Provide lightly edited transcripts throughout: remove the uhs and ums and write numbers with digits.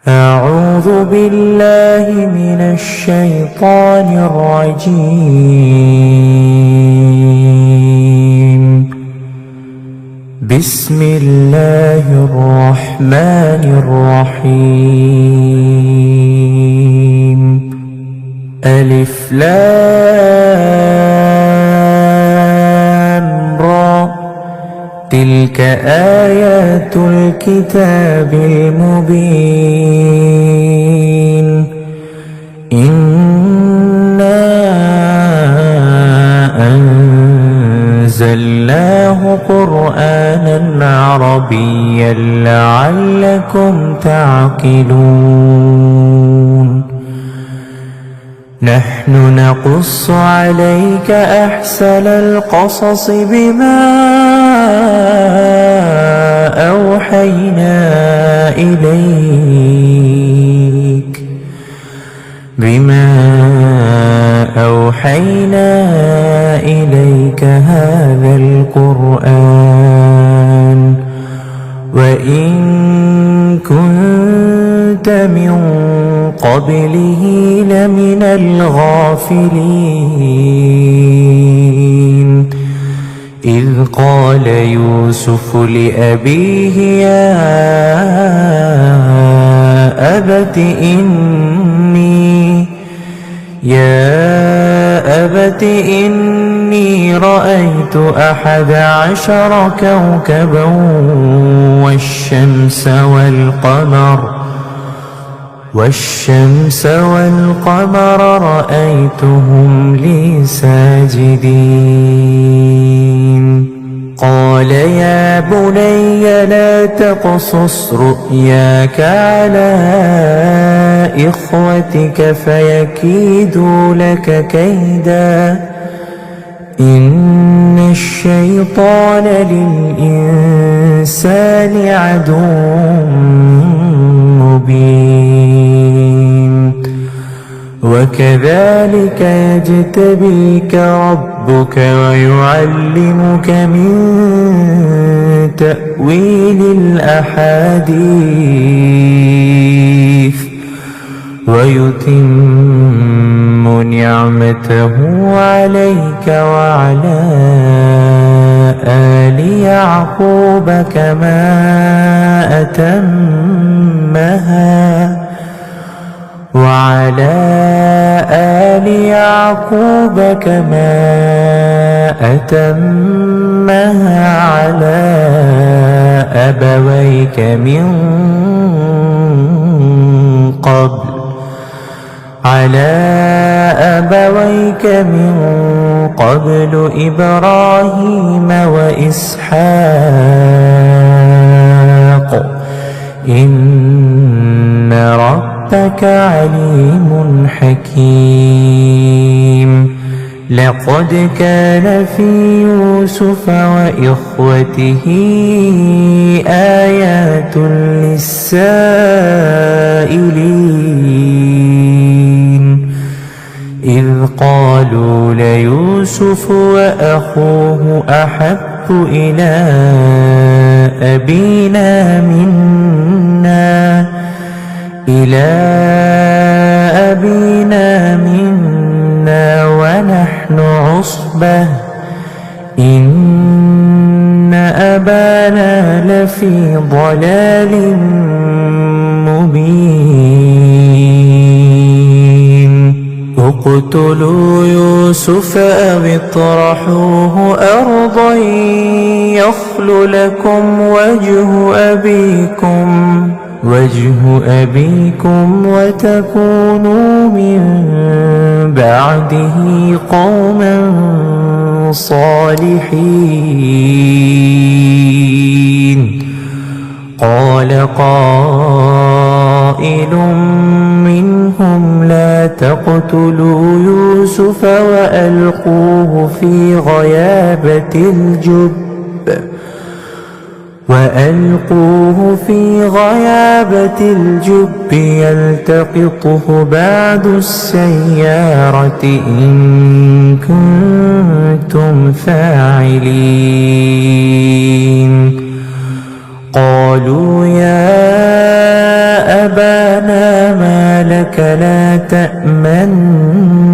أعوذ بالله من الشيطان الرجيم. بسم الله الرحمن الرحيم. ألف لام را، تلك آيات الكتاب المبين. إنا أنزلناه قرآنا عربيا لعلكم تعقلون. نحن نقص عليك أحسن القصص بما أوحينا إليك هذا القرآن، وإن كنت من قبله لمن الغافلين. إذ قال يوسف لأبيه يا أبت إني رأيت 11 كوكبا والشمس والقمر رأيتهم لي ساجدين. قال يا بني لا تقصص رؤياك على إخوتك فيكيدوا لك كيدا، إن الشيطان للإنسان عدو مبين. وكذلك يجتبيك ربك ويعلمك من تأويل الأحاديث ويتم نعمته عليك وعلى آل يعقوب كما أتمها على أبويك من قبل إبراهيم وإسحاق، إن ربك عليم حكيم. لقد كان في يوسف وإخوته آيات للسائلين، إذ قالوا ليوسف وأخوه أحب إلى أبينا منا ونحن عصبة إن أبانا لفي ضلال مبين. اقتلوا يوسف أو اطرحوه أرضا يخل لكم وجه أبيكم وتكونوا من بعده قوما صالحين. قال قائل منهم لا تقتلوا يوسف وألقوه في غيابة الجب يلتقطه بعض السيارة إن كنتم فاعلين. قالوا يا أبانا تأمنا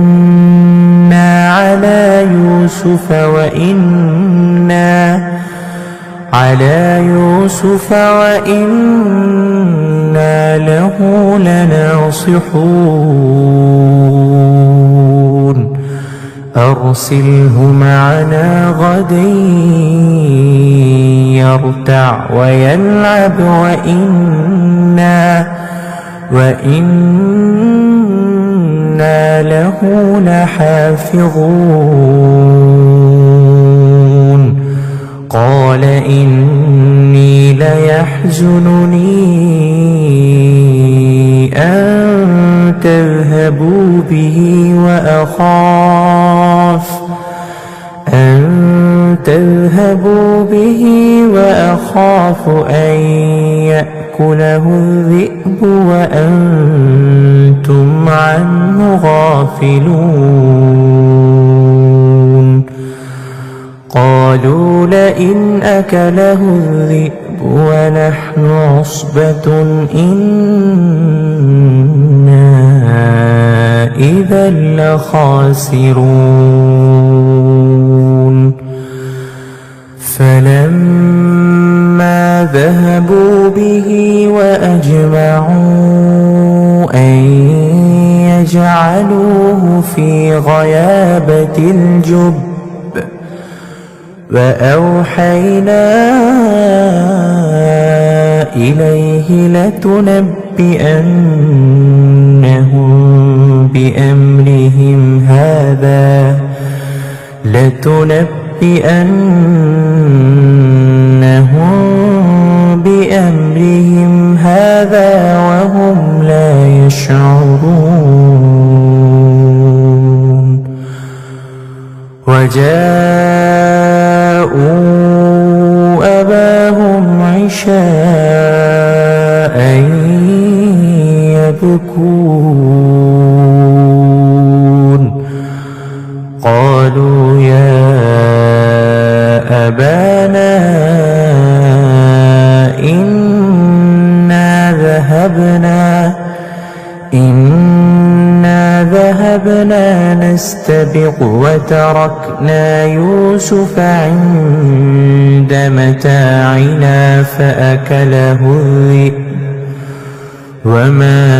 على يوسف وإنا له لناصحون أرسله معنا غدا يرتع ويلعب وإنا له لحافظون قال إني ليحزنني أن تذهبوا به وأخاف أن يأكله الذئب وأنتم عنه غافلون قالوا لئن أكله الذئب ونحن عصبة إنا إذا لخاسرون فلما ذهبوا به وأجمعوا أن يجعلوه في غيابة الجب وأوحينا إليه لتنبئنهم بأمرهم هذا وهم لا يشعرون وجاءوا أباهم عشاء يبكون قالوا يا أبانا إنا ذهبنا نستبق وتركنا يوسف عند متاعنا فأكله الذئب وما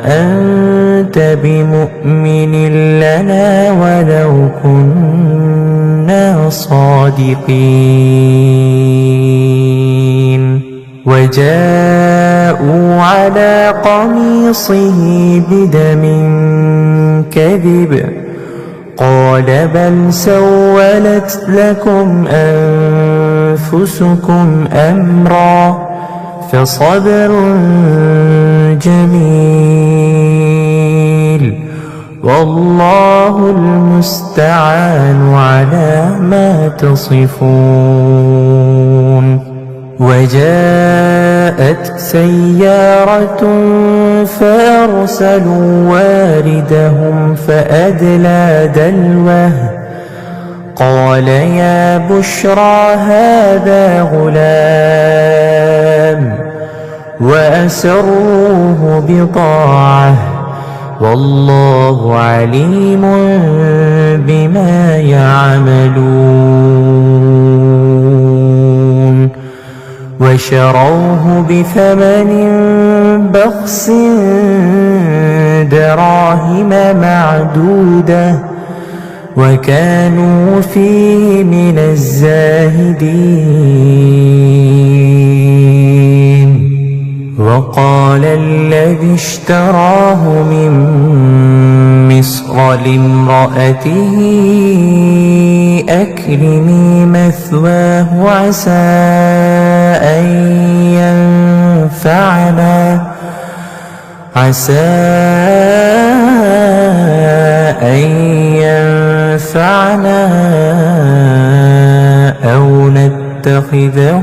أنت بمؤمن لنا ولو كنا صادقين وجاءوا على قميصه بدم كذب قال بل سولت لكم أنفسكم أمرا فصبر جميل والله المستعان على ما تصفون وجاءت سيارة فأرسلوا واردهم فأدلى دلوه قال يا بشرى هذا غلام وأسروه بضاعة والله عليم بما يعملون وشروه بثمن بخس دراهم معدودة وكانوا فيه من الزاهدين وقال الذي اشتراه من مصر لامرأته أكرمي مثواه عسى أن ينفعنا أو نتخذه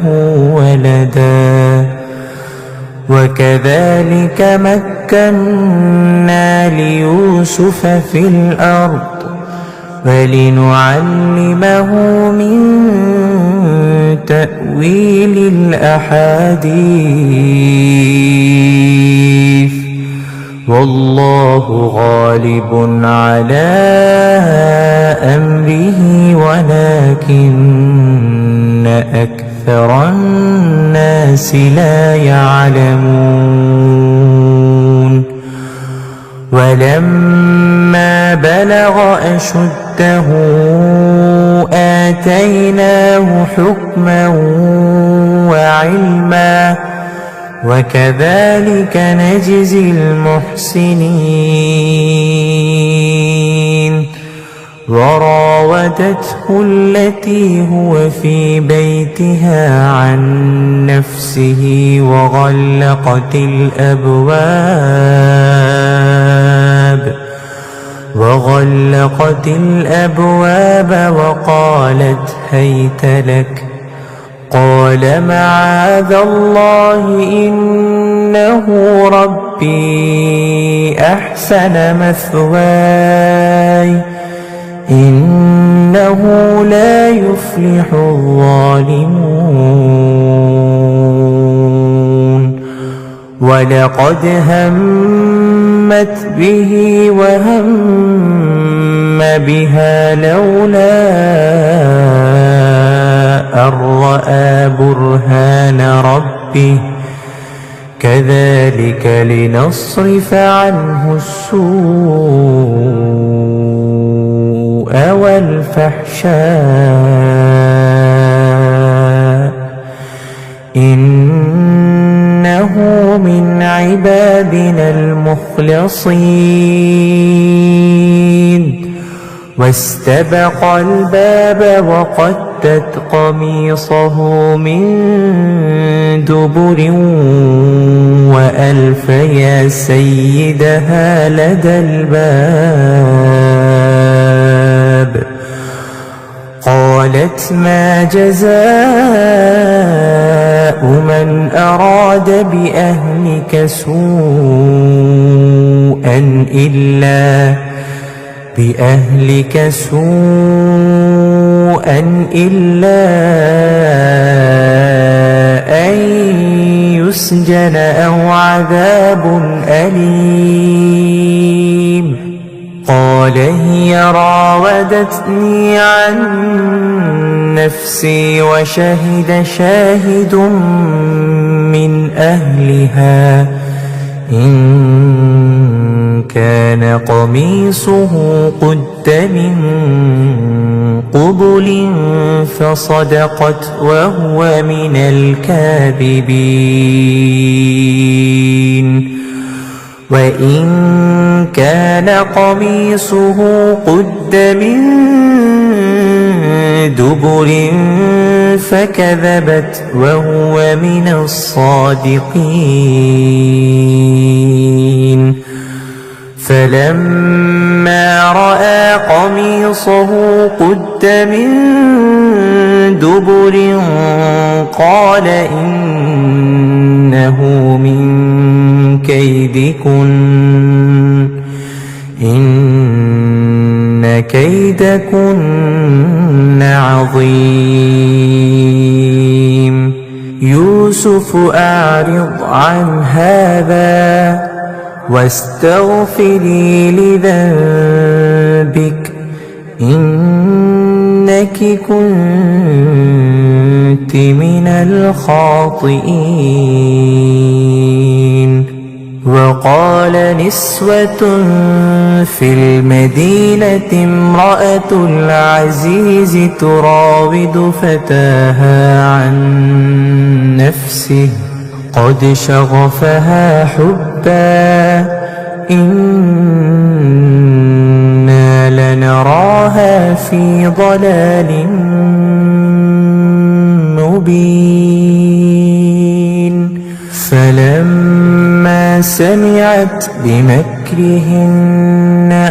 ولدا وكذلك مكنا ليوسف في الأرض ولنعلمه من تأويل الأحاديث والله غالب على أمره ولكن أكثر الناس لا يعلمون ولما بلغ أشده آتيناه حكما وعلما وكذلك نجزي المحسنين وراودته التي هو في بيتها عن نفسه وغلقت الأبواب وقالت هيت لك قال معاذ الله إنه ربي أحسن مثواي إنه لا يفلح الظالمون ولقد همت به وهم بها لولا أن رأى برهان ربه كذلك لنصرف عنه السوء والفحشاء إنه من عبادنا المخلصين واستبق الباب وقدت قميصه من دبر وألف يا سيدها لدى الباب قالت ما جزاء من أراد بأهلك سوءا إلا أن يسجن أو عذاب أليم قال هي راودتني عن نفسي وشهد شاهد من أهلها إن كان قميصه قد من قبل فصدقت وهو من الكاذبين وإن كان قميصه قد من دبر فكذبت وهو من الصادقين فلما رأى قميصه قد من دبر قال إنه من كيدكن إن كيدكن عظيم يوسف أعرض عن هذا واستغفري لذنبك إنك كنت من الخاطئين وقال نسوة في المدينة امرأة العزيز تراود فتاها عن نفسه قد شغفها حبا إنا لنراها في ضلال مبين فلما سمعت بمكرهن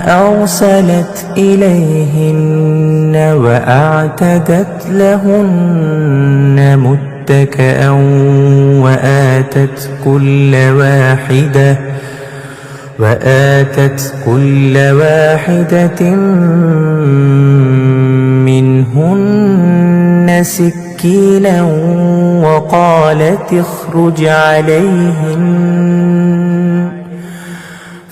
أرسلت إليهن وأعتدت لهن متكئا وآتت كل واحدة منهن سكينا وقالت اخرج عليهن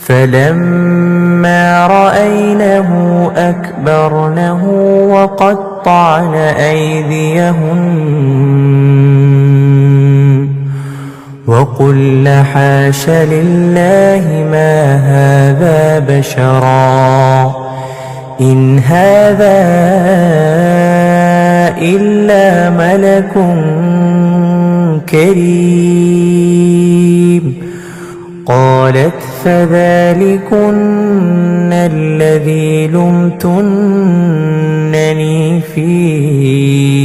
فلما رأينه أكبرنه وقطعن أيديهن وقلن حاش لله ما هذا بشرا إن هذا إلا ملك كريم قالت فذلكن الذي لمتنني فيه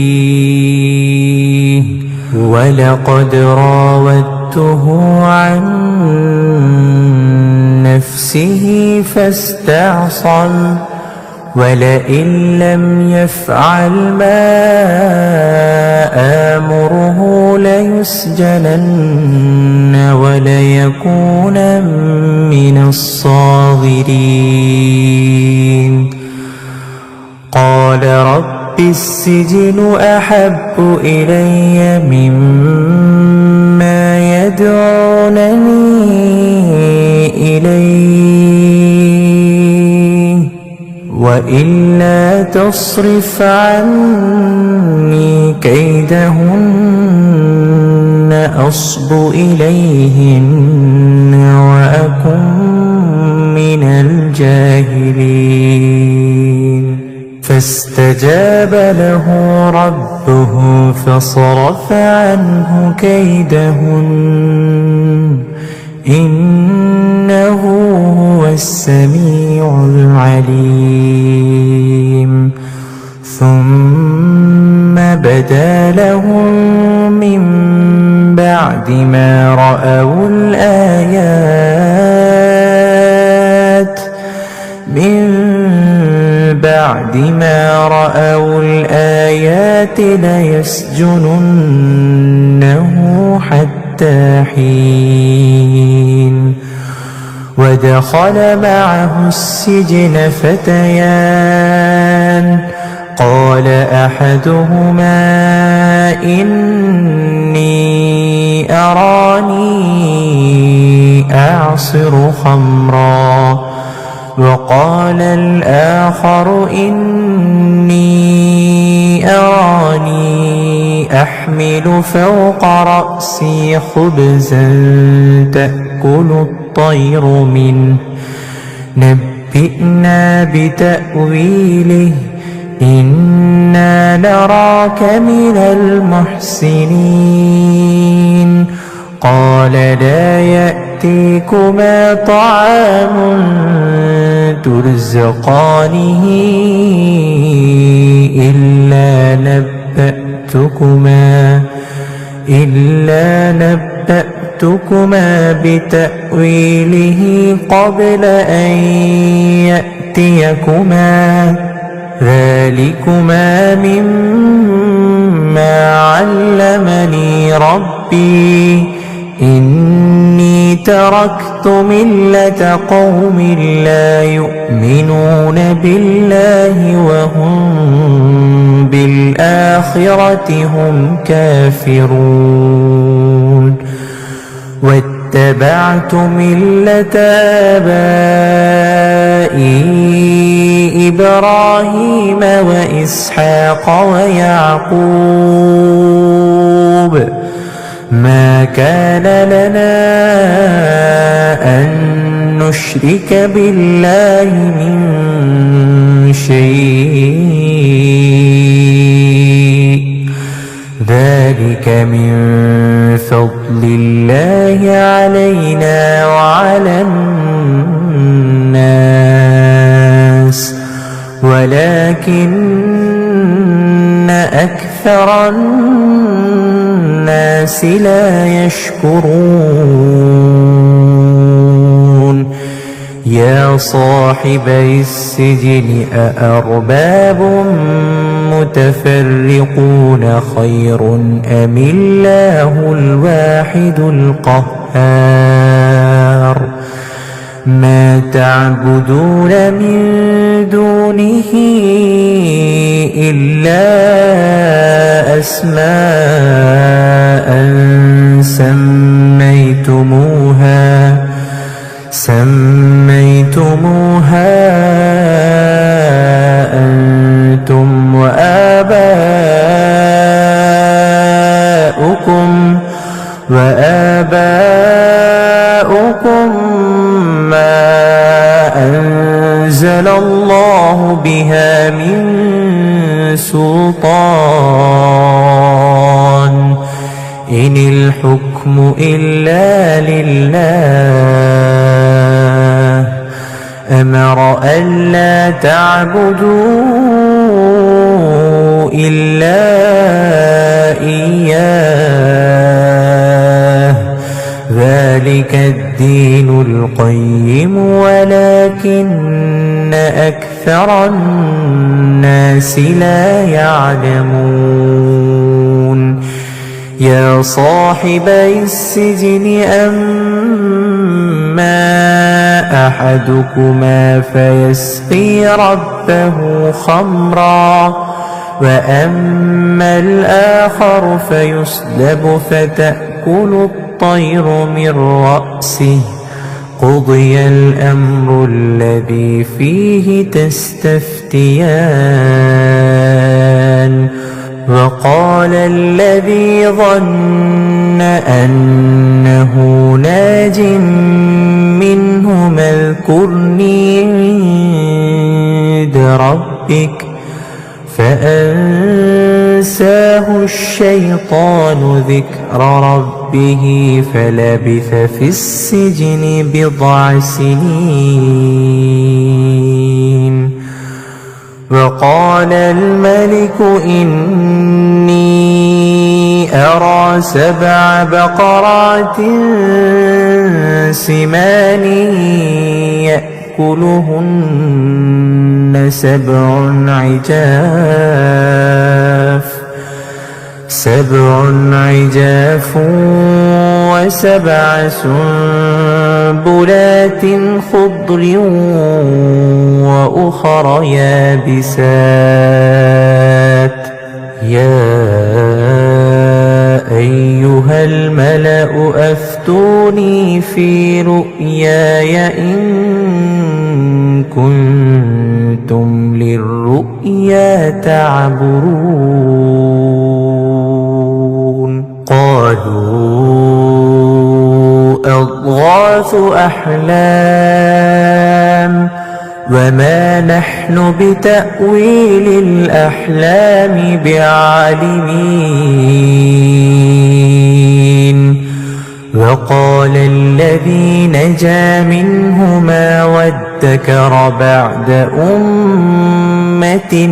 ولقد راودته عن نفسه فاستعصم ولئن لم يفعل ما آمره ليسجنن وليكون من الصاغرين قال رب السجن أحب إلي مما يدعونني إليه وإلا تصرف عني كيدهن أصب إليهن وأكن من الجاهلين فاستجاب له ربه فصرف عنه كيدهن إنه هو السميع العليم ثم بدا لهم من بعد ما رأوا الآيات ليسجننه حتى حين ودخل معه السجن فتيان قال أحدهما إني أراني أعصر خمرا وقال الآخر إني أراني أحمل فوق رأسي خبزا تأكل الطير منه نبئنا بتأويله إنا نراك من المحسنين قال لا يأتيكما طعام ترزقانه إلا نبأتكما بتأويله قبل أن يأتيكما ذلكما مما علمني ربي إني تركت ملة قوم لا يؤمنون بالله وهم بالآخرة هم كافرون واتبعت ملة آبائي إبراهيم وإسحاق ويعقوب ما كان لنا أن نشرك بالله من شيء ذلك من فضل الله علينا وعلى الناس ولكن أكثر الناس لا يشكرون يا صاحبي السجن أأرباب متفرقون خير أم الله الواحد القهار ما تعبدون من دونه إلا سميتموها أنتم وآباؤكم ما أنزل الله بها من سلطان إن الحكم إلا لله أمر ألا تعبدوا إلا إياه ذلك الدين القيم ولكن أكثر الناس لا يعلمون يا صاحبي السجن أما أحدكما فيسقي ربه خمرا وأما الآخر فيسلب فتأكل الطير من رأسه قضي الأمر الذي فيه تستفتيان وقال الذي ظن أنه ناج منهما اذكرني عند ربك فأنساه الشيطان ذكر ربه فلبث في السجن بضع سنين وقال الملك إني أرى 7 بقرات سمان يأكلهن 7 عجاف و7 سنبلات خضر وأخر يابسات يا أيها الملأ أفتوني في رؤياي إن كنتم للرؤيا تعبرون قالوا أضغاث أحلام وما نحن بتأويل الأحلام بعالمين وقال الذي نجا منهما وادكر بعد أمة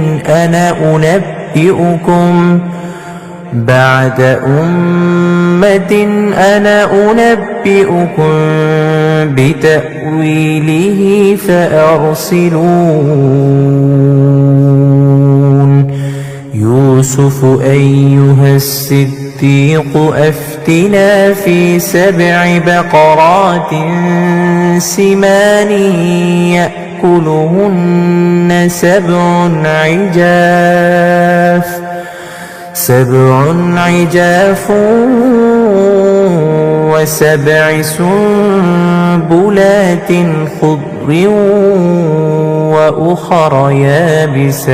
أنا أنبئكم بتأويله فأرسلون يوسف أيها الصديق أفتنا في 7 بقرات سمان يأكلهن 7 عجاف و7 سنبلات خضر وأخر يابسات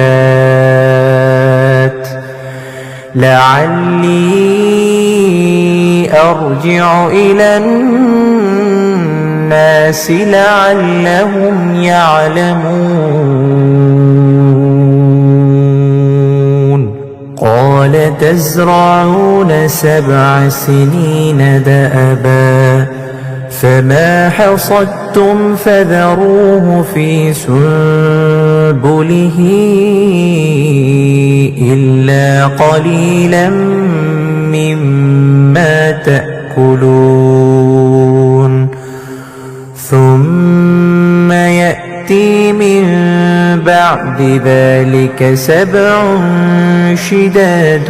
لعلي أرجع إلى الناس لعلهم يعلمون قال تزرعون 7 سنين دأبا فما حصدتم فذروه في سنبله إلا قليلا مما تأكلون ثم يأتي من بعد ذلك 7 شداد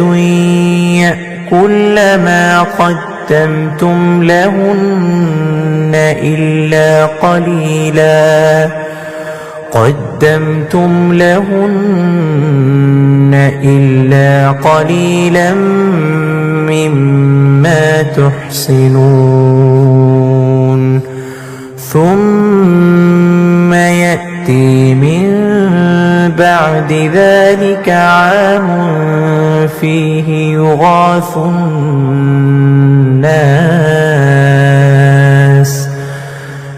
يأكل ما قدمتم لهن إلا قليلا مما تحصنون ثم يأتي من بعد ذلك عام فيه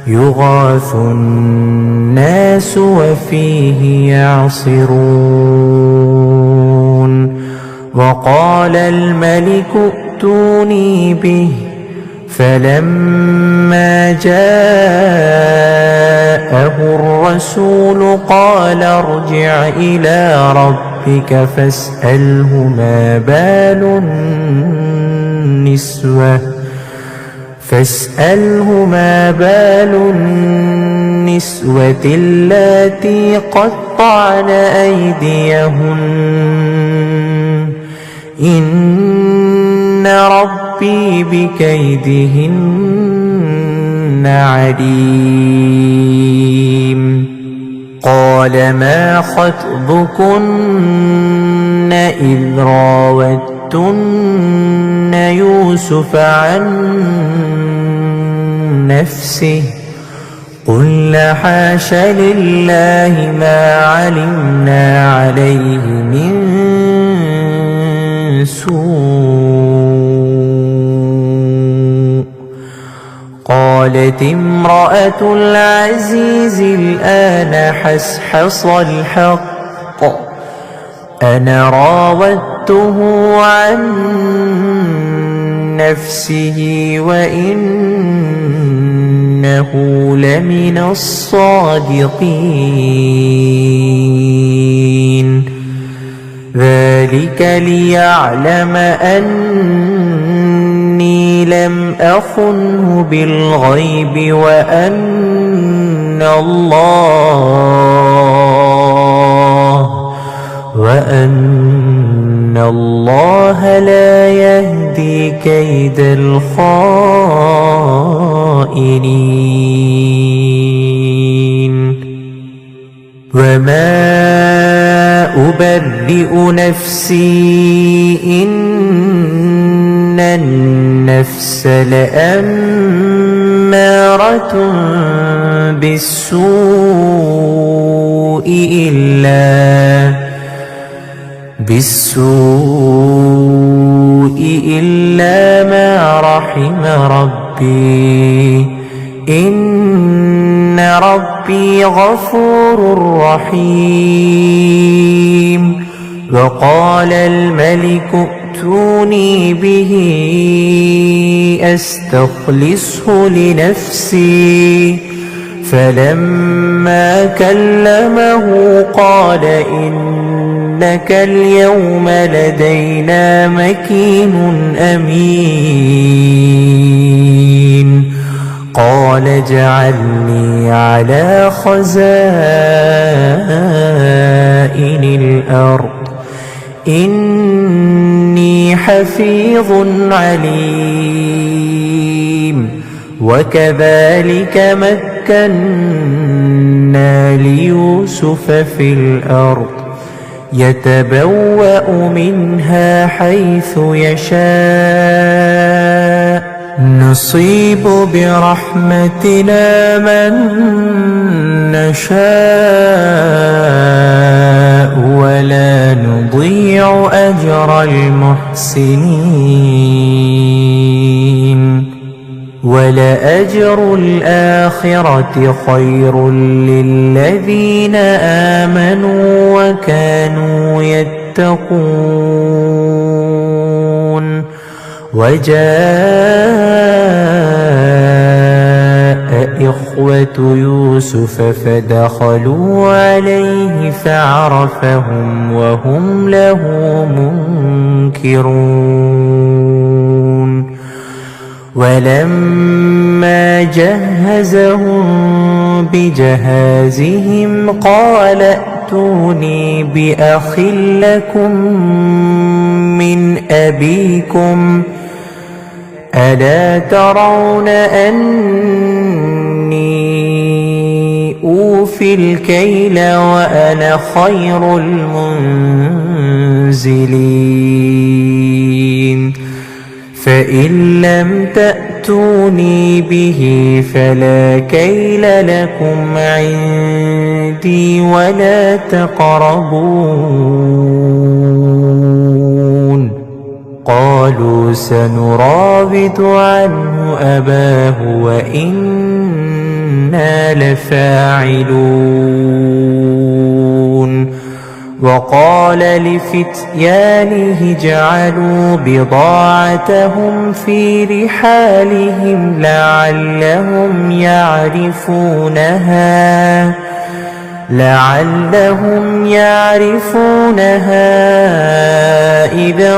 يغاث الناس وفيه يعصرون. وقال الملك ائتوني به فلما جاءه الرسول قال ارجع إلى ربك فاسأله ما بال النسوة اللاتي قطعن أيديهن إن ربي بكيدهن عليم. قال ما خطبكن إذ راوتن يوسف عن نفسه قلنا حاش لله ما علمنا عليه من سوء. قالت امرأة العزيز الآن حصحص الحق أنا راودته عن نفسه وإنه لمن الصادقين. ذلك ليعلم أني لم أخنه بالغيب وأن الله لا يهدي كيد الخائنين. وما أبرئ نفسي إن النفس لأمارة بالسوء إلا ما رحم ربي إن ربي غفور رحيم. وقال الملك ائتوني به أستخلصه لنفسي فلما كلمه قال إنك اليوم لدينا مكين أمين. قال اجعلني على خزائن الأرض إني حفيظ عليم. وكذلك مكنا ليوسف في الأرض يتبوأ منها حيث يشاء نصيب برحمتنا من نشاء ولا نضيع أجر المحسنين. ولأجر الآخرة خير للذين آمنوا وكانوا يتقون. وجاء إخوة يوسف فدخلوا عليه فعرفهم وهم له منكرون. ولما جهزهم بجهازهم قال ائتوني بأخ لكم من أبيكم ألا ترون أني أوفي الكيل وأنا خير المنزلين. فإن لم تأتوني ائتوني به فلا كيل لكم عندي ولا تقربون قالوا سنراود عنه أباه وإنا لفاعلون وقال لفتيانه اجعلوا بضاعتهم في رحالهم لعلهم يعرفونها إذا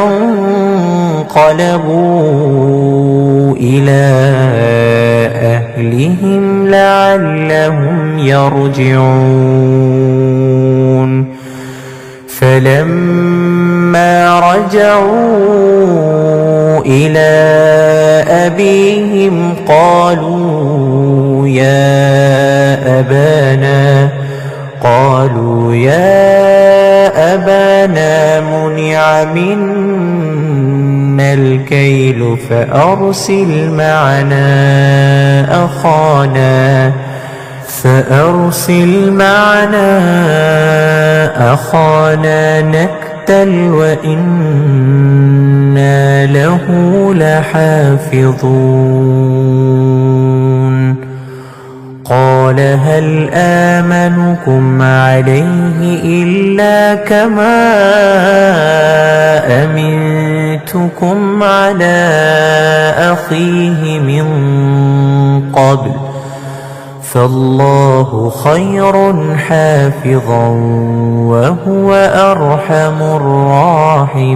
انقلبوا إلى أهلهم لعلهم يرجعون فلما رجعوا إلى أبيهم قالوا يا أبانا منع منا الكيل فأرسل معنا أخانا نكتل وإنا له لحافظون قال هل آمنكم عليه إلا كما أمنتكم على أخيه من قبل فالله خير حافظا وهو أرحم الراحمين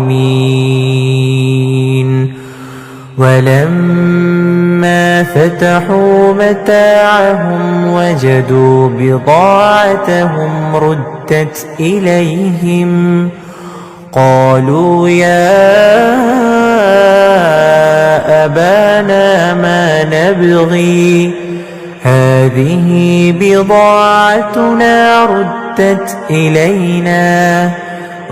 ولما فتحوا متاعهم وجدوا بضاعتهم ردت إليهم قالوا يا أبانا ما نبغي هذه بضاعتنا ردت إلينا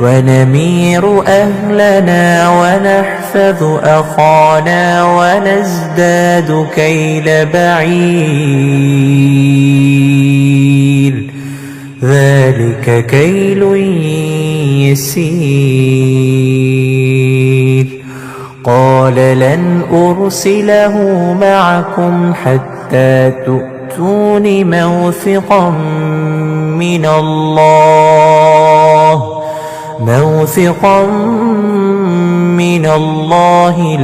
ونمير أهلنا ونحفظ أخانا ونزداد كيل بعير ذلك كيل يسير قال لن أرسله معكم حتى تؤتون موثقا من الله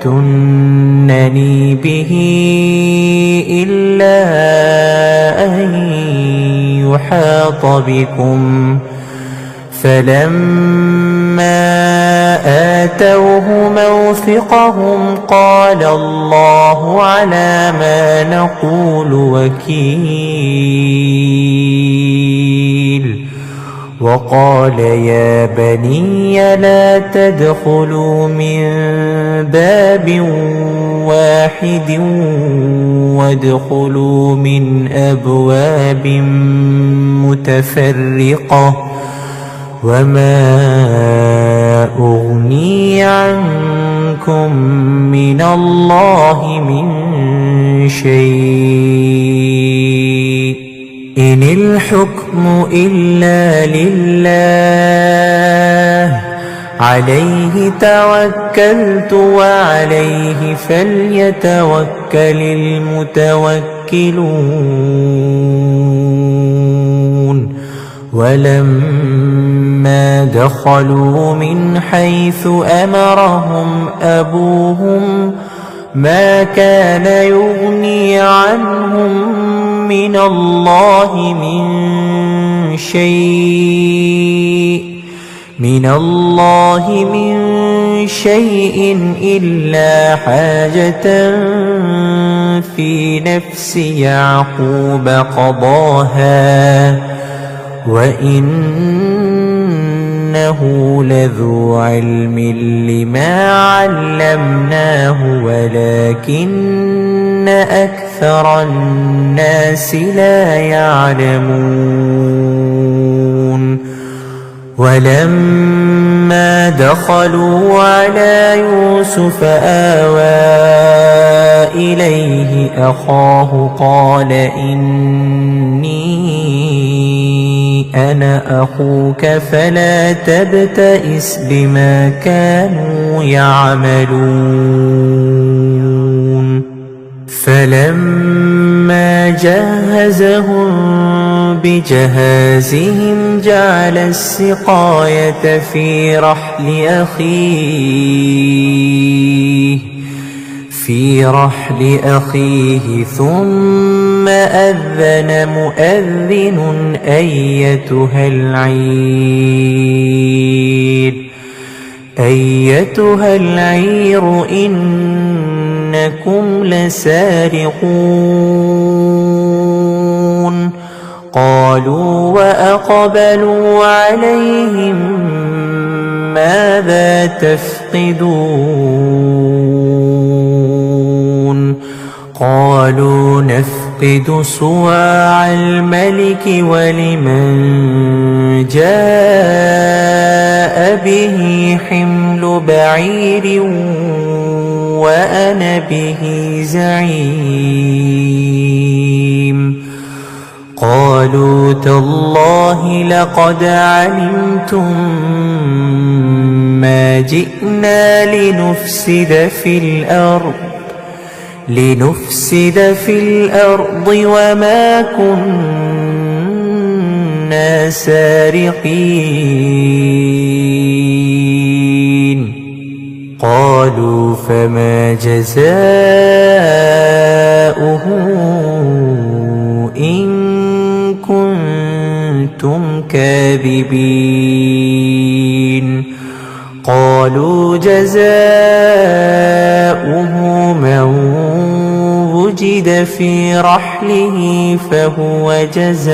لتأتونني به إلا أن يحاط بكم فلما آتوه موثقهم قال الله على ما نقول وكيل وقال يا بني لا تدخلوا من باب واحد وادخلوا من أبواب متفرقة وما أغني عنكم من الله من شيء إن الحكم إلا لله عليه توكلت وعليه فليتوكل المتوكلون ولما دخلوا من حيث أمرهم أبوهم ما كان يغني عنهم من الله من شيء إلا حاجة في نفس يعقوب قضاها وإنه لذو علم لما علمناه ولكن أكثر الناس لا يعلمون ولما دخلوا على يوسف آوى إليه أخاه قال إني أنا أخوك فلا تبتئس بما كانوا يعملون فلما جهزهم بجهازهم جعل السقاية في رحل أخيه ثم أذن مؤذن أيتها العير إنكم لسارقون قالوا وأقبلوا عليهم ماذا تفقدون قالوا نفقد صواع الملك ولمن جاء به حمل بعير وأنا به زعيم قالوا تالله لقد علمتم ما جئنا لنفسد في الأرض وما كنا سارقين قالوا فما جزاؤه إن كنتم كاذبين قالوا جزاؤه من وجد في رحله فهو جزاؤه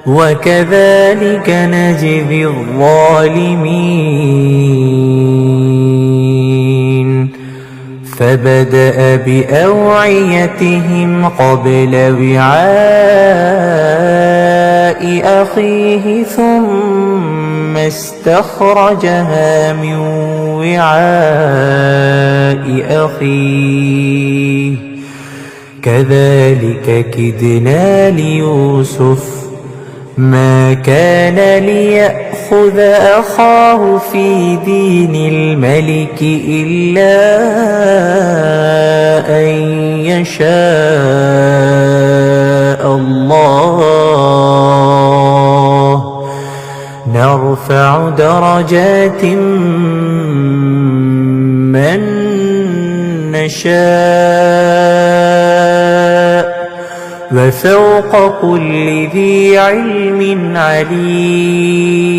وكذلك نجزي الظالمين فبدأ بأوعيتهم قبل وعاء أخيه ثم استخرجها من وعاء أخيه كذلك كدنا ليوسف ما كان ليأخذ أخاه في دين الملك إلا أن يشاء الله نرفع درجات من نشاء وفوق كل ذي علم عليم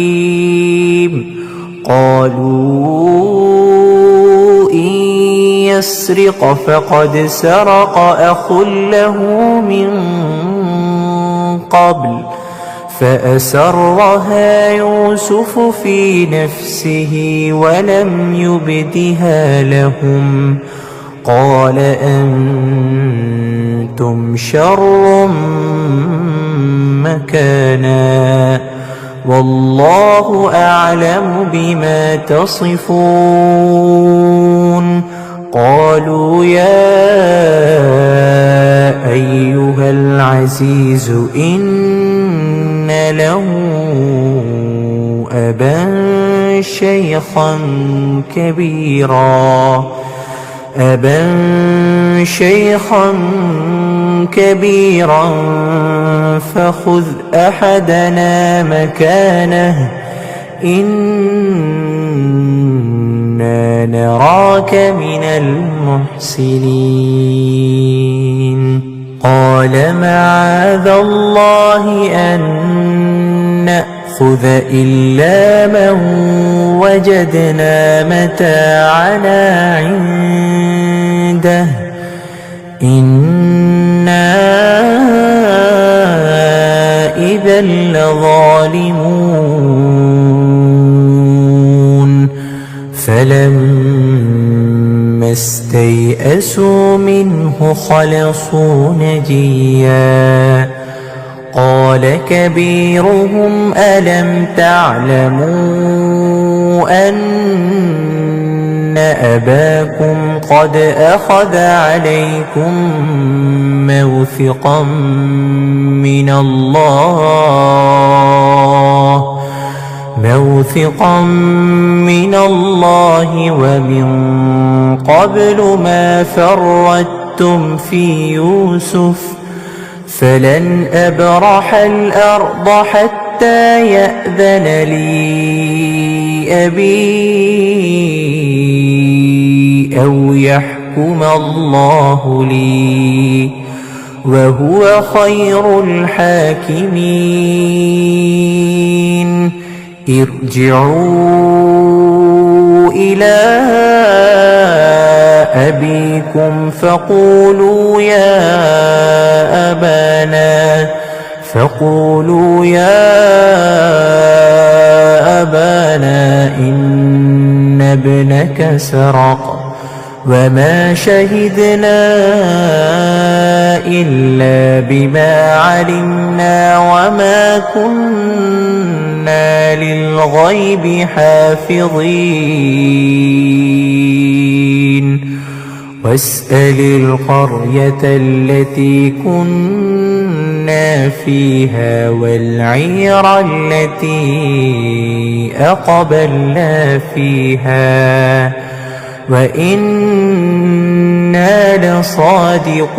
قالوا إن يسرق فقد سرق أخ له من قبل فأسرها يوسف في نفسه ولم يبدها لهم قال أنتم شر مكانا والله أعلم بما تصفون قالوا يا أيها العزيز إن له أبا شيخا كبيرا فخذ أحدنا مكانه إنا نراك من المحسنين قال معاذ الله أن نأخذ إلا من وجدنا متاعنا عنده إنا إذا لظالمون فلما استيئسوا منه خلصوا نجيا قال كبيرهم ألم تعلموا أن أباكم قد أخذ عليكم موثقا من الله ومن قبل ما فرطتم في يوسف فلن أبرح الأرض حتى يأذن لي أبي أو يحكم الله لي وهو خير الحاكمين ارجعوا إلى أبيكم فقولوا يا أبانا إن ابنك سرق وما شهدنا إلا بما علمنا وما كنا للغيب حافظين واسأل القرية التي كنا فيها والعير التي أقبلنا فيها وإنا لصادقون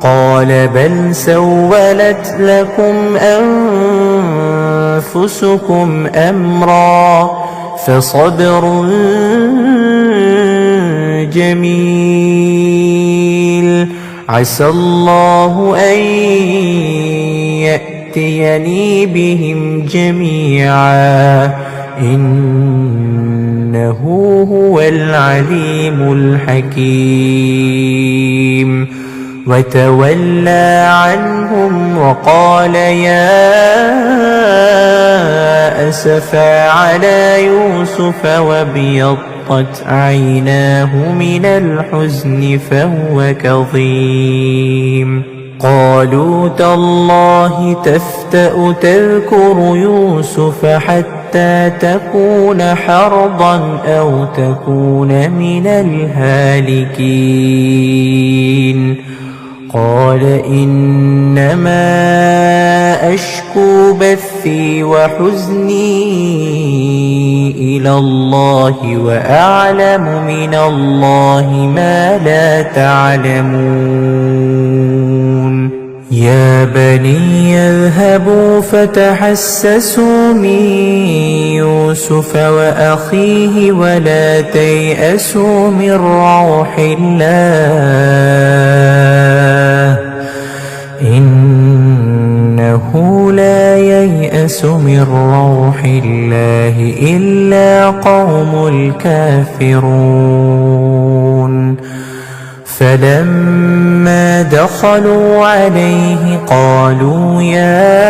قال بل سولت لكم أنفسكم أمرا فصبر جميل عسى الله أن يأتيني بهم جميعا إنه هو العليم الحكيم وتولى عنهم وقال يا أسفا على يوسف وابيضت عيناه من الحزن فهو كظيم قالوا تالله تفتأ تذكر يوسف حتى تكون حرضا أو تكون من الهالكين قال إنما أشكو بثي وحزني إلى الله وأعلم من الله ما لا تعلمون يا بني اذهبوا فتحسسوا من يوسف وأخيه ولا تيأسوا من روح الله إنه لا ييأس من روح الله إلا قوم الكافرون فلما دخلوا عليه قالوا يا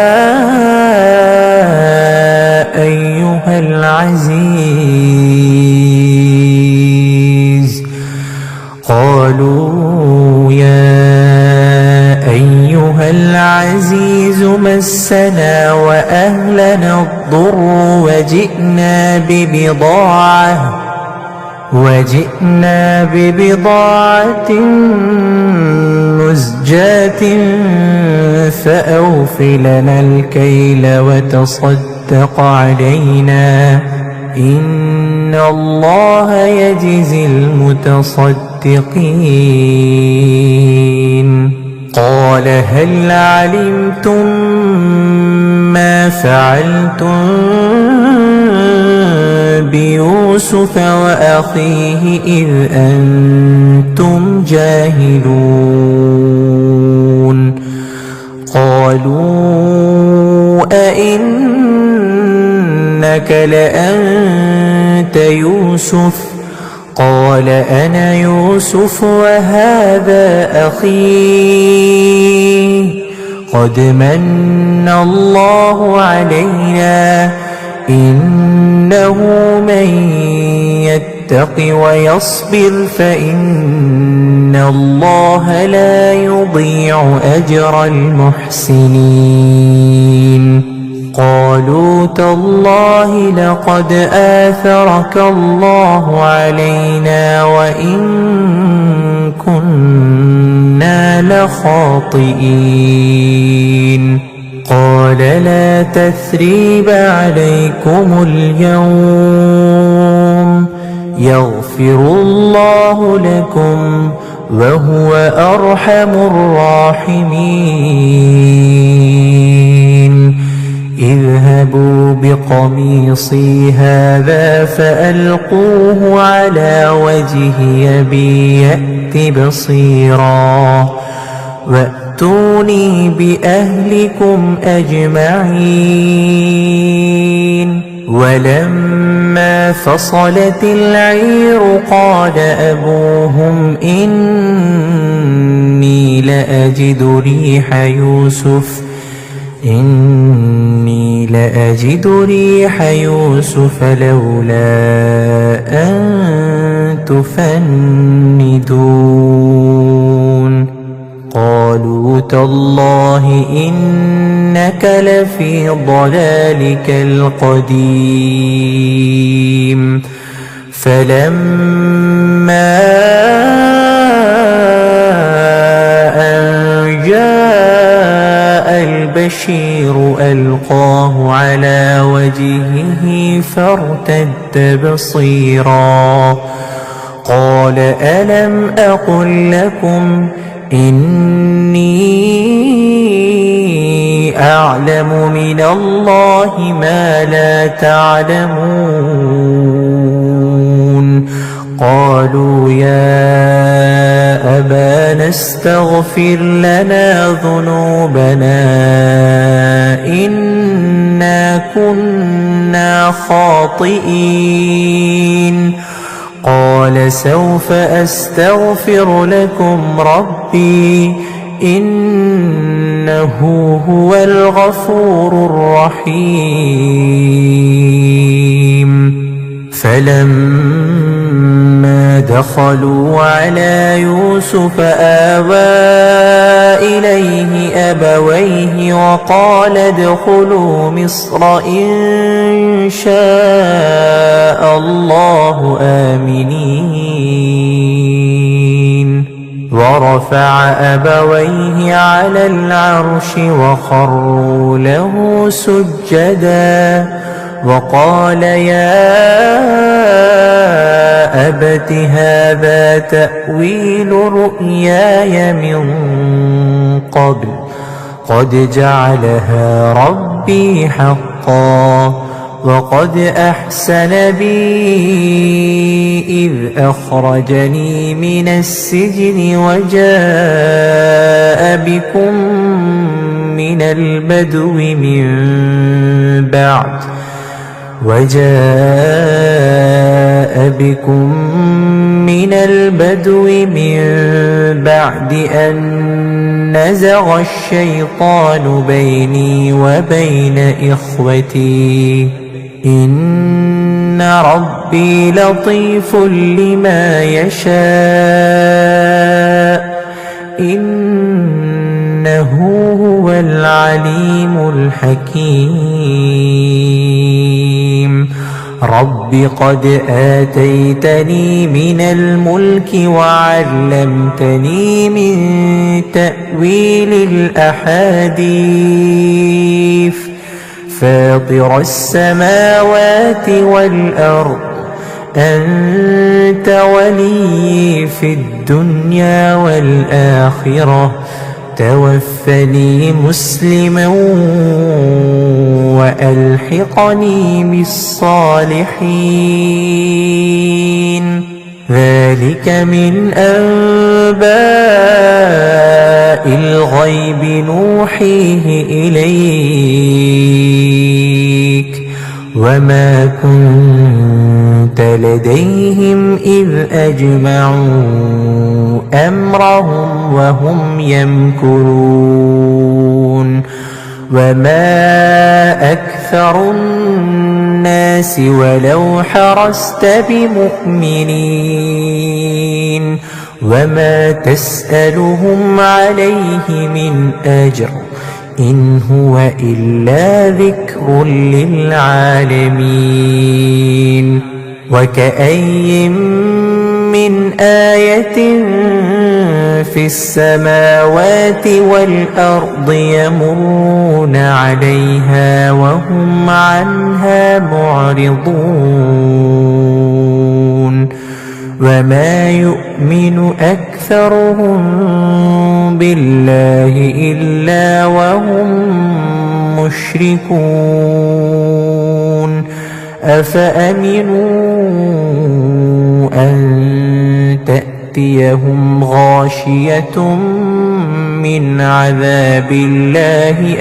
أيها العزيز مسنا وأهلنا الضر وجئنا ببضاعة مزجاة فأوف لنا الكيل وتصدق علينا إن الله يجزي المتصدقين قال هل علمتم ما فعلتم بيوسف وأخيه إذ أنتم جاهلون قالوا أئنك لأنت يوسف قال أنا يوسف وهذا أخي قد من الله علينا إنه من يتق ويصبر فإن الله لا يضيع أجر المحسنين قالوا تالله لقد آثرك الله علينا وإن كنا لخاطئين قال لا تثريب عليكم اليوم يغفر الله لكم وهو أرحم الراحمين اذهبوا بقميصي هذا فألقوه على وجهي يأت بصيرا وأتوني بأهلكم أجمعين ولما فصلت العير قال أبوهم إني لأجد ريح يوسف لولا أن تفندون قالوا تالله إنك لفي ضلالك القديم فلما أن جاء البشير ألقاه على وجهه فارتد بصيرا قال ألم أقل لكم إني أعلم من الله ما لا تعلمون قالوا يا أبانا استغفر لنا ذنوبنا إنا كنا خاطئين قال سوف أستغفر لكم ربي إنه هو الغفور الرحيم فلما دخلوا على يوسف آوى إليه أبويه وقال ادخلوا مصر إن شاء الله آمنين ورفع أبويه على العرش وخروا له سجدا وقال يا أبت هذا تأويل رؤياي من قبل قد جعلها ربي حقا وقد أحسن بي إذ أخرجني من السجن وجاء بكم من البدو من بعد أن نزغ الشيطان بيني وبين إخوتي إن ربي لطيف لما يشاء إنه هو العليم الحكيم رب قد آتيتني من الملك وعلمتني من تأويل الأحاديث فاطر السماوات والأرض أنت ولي في الدنيا والآخرة توفني مسلما وألحقني بالصالحين ذلك من أنباء الغيب نوحيه إليك وما كنت لديهم إذ أجمعوا أمرهم وهم يمكرون وما أكثر الناس ولو حرصت بمؤمنين وما تسألهم عليه من أجر إن هو إلا ذكر للعالمين وكأي من آية في السماوات والأرض يمرون عليها وهم عنها معرضون وما يؤمن أكثرهم بالله إلا وهم مشركون أفأمنوا أن تأتيهم غاشية من عذاب الله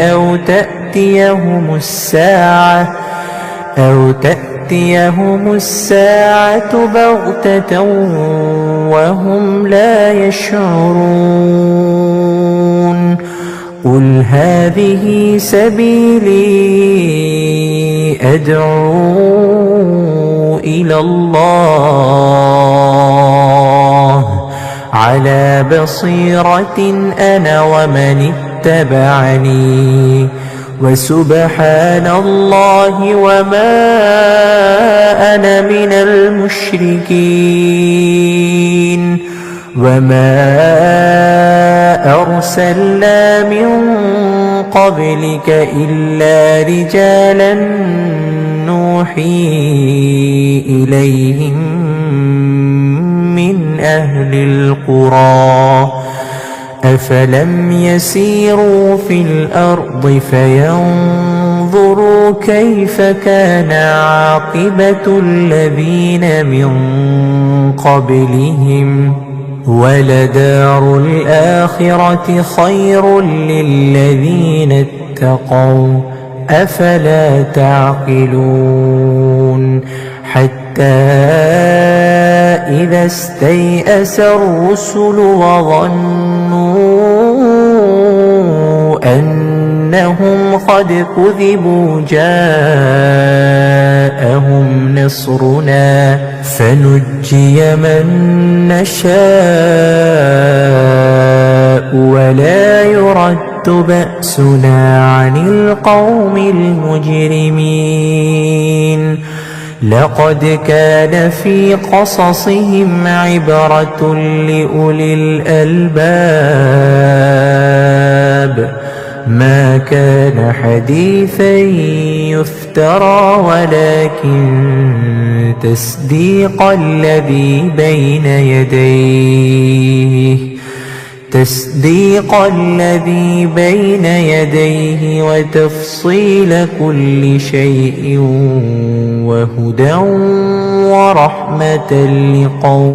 أو تأتيهم الساعة بغتة وهم لا يشعرون قل هذه سبيلي أدعو إلى الله على بصيرة أنا ومن اتبعني وسبحان الله وما أنا من المشركين وما أرسلنا من قبلك إلا رجالا نوحي إليهم من أهل القرى أفلم يسيروا في الأرض فينظروا كيف كان عاقبة الذين من قبلهم ولدار الآخرة خير للذين اتقوا أفلا تعقلون حتى إذا استيأس الرسل وظنوا أنهم قد كذبوا جاءهم نصرنا فنجي من نشاء ولا يرد بأسنا عن القوم المجرمين لقد كان في قصصهم عبرة لأولي الألباب ما كان حديثا يفترى ولكن تصديق الذي بين يديه وتفصيل كل شيء وهدى ورحمة لقوم